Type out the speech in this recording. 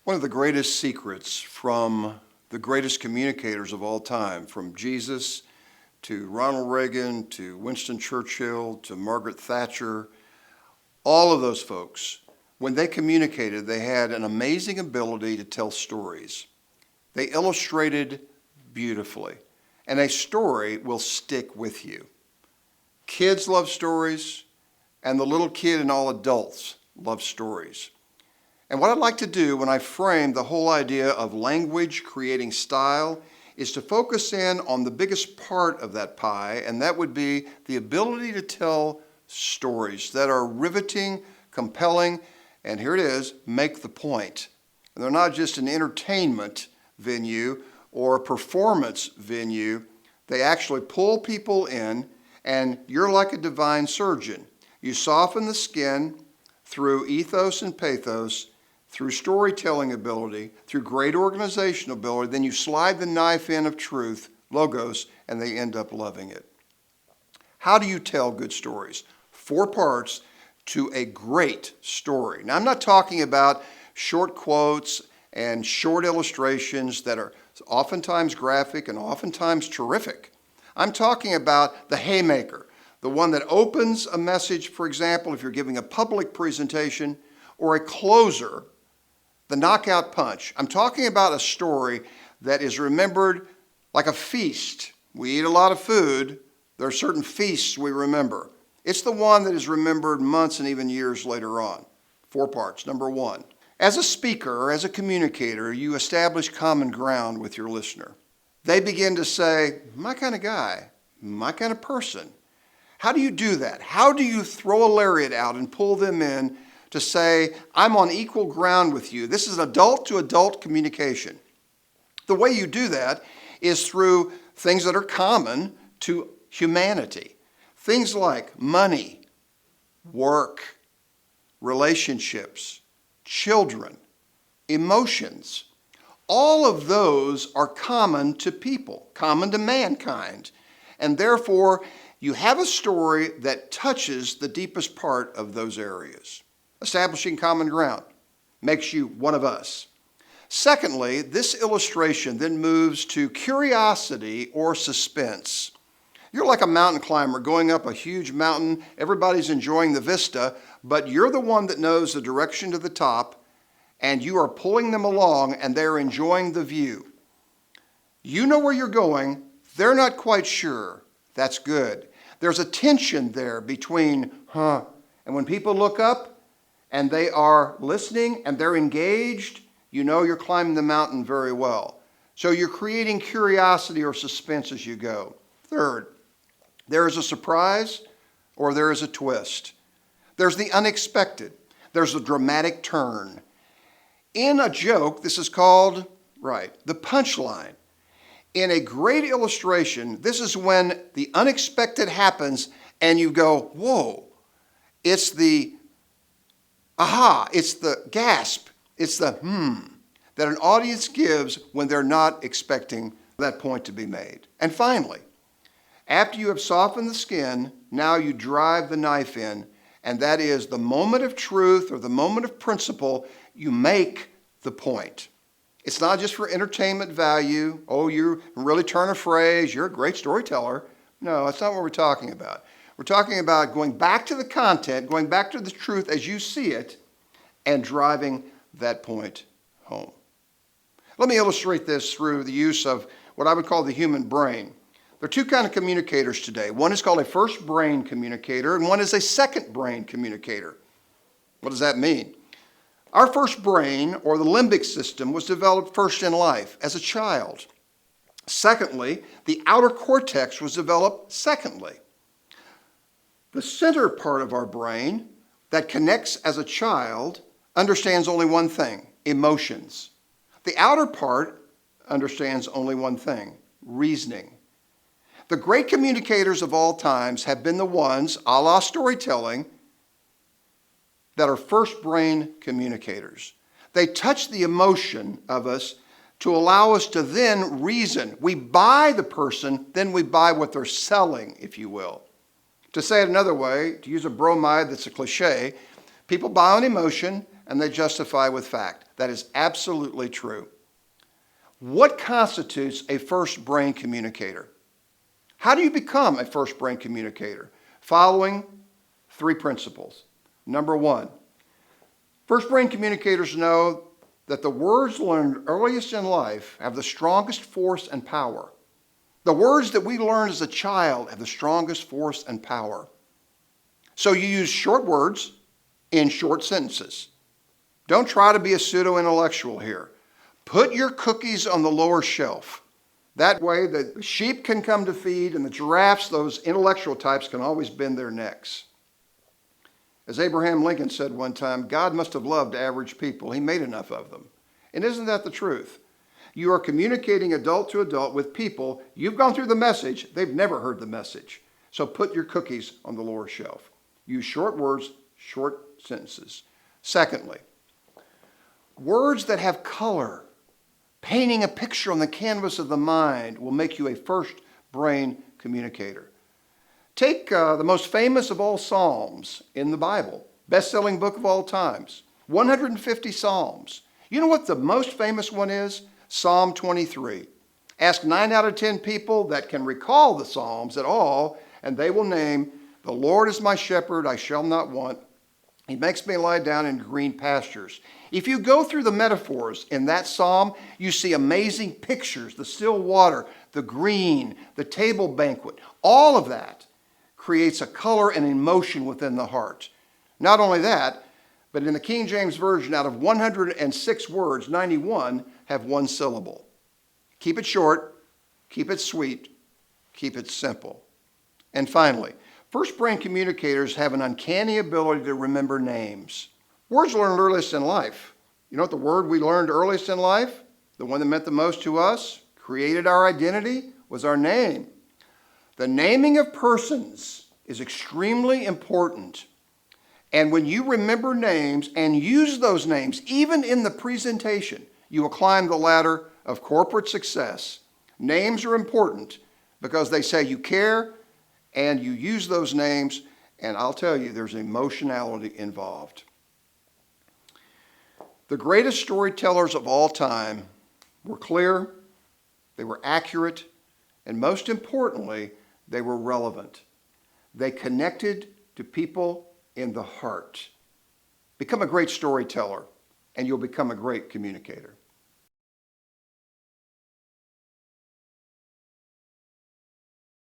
One of the greatest secrets from the greatest communicators of all time, from Jesus to Ronald Reagan to Winston Churchill to Margaret Thatcher, all of those folks, when they communicated, they had an amazing ability to tell stories. They illustrated beautifully, and a story will stick with you. Kids love stories, and the little kid and all adults love stories. And what I'd like to do when I frame the whole idea of language creating style is to focus in on the biggest part of that pie, and that would be the ability to tell stories that are riveting, compelling, and here it is, make the point. And they're not just an entertainment venue or a performance venue. They actually pull people in, and you're like a divine surgeon. You soften the skin through ethos and pathos, through storytelling ability, through great organizational ability, then you slide the knife in of truth, logos, and they end up loving it. How do you tell good stories? 4 parts to a great story. Now, I'm not talking about short quotes and short illustrations that are oftentimes graphic and oftentimes terrific. I'm talking about the haymaker, the one that opens a message, for example, if you're giving a public presentation, or a closer, the knockout punch. I'm talking about a story that is remembered like a feast. We eat a lot of food. There are certain feasts we remember. It's the one that is remembered months and even years later on. 4 parts. Number 1, as a speaker or as a communicator, you establish common ground with your listener. They begin to say, my kind of guy, my kind of person. How do you do that? How do you throw a lariat out and pull them in to say, I'm on equal ground with you? This is adult to adult communication. The way you do that is through things that are common to humanity. Things like money, work, relationships, children, emotions. All of those are common to people, common to mankind. And therefore, you have a story that touches the deepest part of those areas. Establishing common ground makes you one of us. Secondly, this illustration then moves to curiosity or suspense. You're like a mountain climber going up a huge mountain. Everybody's enjoying the vista, but you're the one that knows the direction to the top, and you are pulling them along, and they're enjoying the view. You know where you're going. They're not quite sure. That's good. There's a tension there between, and when people look up, and they are listening and they're engaged, you know you're climbing the mountain very well. So you're creating curiosity or suspense as you go. Third, there is a surprise or there is a twist. There's the unexpected. There's a dramatic turn. In a joke, this is called, the punchline. In a great illustration, this is when the unexpected happens and you go, whoa. It's the aha, it's the gasp, it's the that an audience gives when they're not expecting that point to be made. And finally, after you have softened the skin, now you drive the knife in, and that is the moment of truth or the moment of principle, you make the point. It's not just for entertainment value. Oh, you really turn a phrase, you're a great storyteller. No, that's not what we're talking about. We're talking about going back to the content, going back to the truth as you see it, and driving that point home. Let me illustrate this through the use of what I would call the human brain. There are 2 kinds of communicators today. One is called a first brain communicator, and one is a second brain communicator. What does that mean? Our first brain, or the limbic system, was developed first in life as a child. Secondly, the outer cortex was developed secondly. The center part of our brain that connects as a child understands only one thing, emotions. The outer part understands only one thing, reasoning. The great communicators of all times have been the ones, a la storytelling, that are first brain communicators. They touch the emotion of us to allow us to then reason. We buy the person, then we buy what they're selling, if you will. To say it another way, to use a bromide that's a cliche, people buy on emotion, and they justify with fact. That is absolutely true. What constitutes a first brain communicator? How do you become a first brain communicator? Following 3 principles. Number 1, first brain communicators know that the words learned earliest in life have the strongest force and power. The words that we learned as a child have the strongest force and power. So you use short words in short sentences. Don't try to be a pseudo-intellectual here. Put your cookies on the lower shelf. That way the sheep can come to feed and the giraffes, those intellectual types, can always bend their necks. As Abraham Lincoln said one time, God must have loved average people. He made enough of them. And isn't that the truth? You are communicating adult to adult with people. You've gone through the message. They've never heard the message. So put your cookies on the lower shelf. Use short words, short sentences. Secondly, words that have color, painting a picture on the canvas of the mind, will make you a first brain communicator. Take the most famous of all Psalms in the Bible, best-selling book of all times, 150 Psalms. You know what the most famous one is? Psalm 23. Ask 9 out of 10 people that can recall the Psalms at all, and they will name, "The Lord is my shepherd, I shall not want. He makes me lie down in green pastures." If you go through the metaphors in that psalm, you see amazing pictures, the still water, the green, the table banquet. All of that creates a color and emotion within the heart. Not only that, but in the King James Version, out of 106 words, 91 have 1 syllable. Keep it short, keep it sweet, keep it simple. And finally, first brain communicators have an uncanny ability to remember names. Words learned earliest in life. You know what the word we learned earliest in life, the one that meant the most to us, created our identity, was our name. The naming of persons is extremely important. And when you remember names and use those names, even in the presentation, you will climb the ladder of corporate success. Names are important because they say you care, and you use those names, and I'll tell you, there's emotionality involved. The greatest storytellers of all time were clear, they were accurate, and most importantly, they were relevant. They connected to people in the heart. Become a great storyteller, and you'll become a great communicator.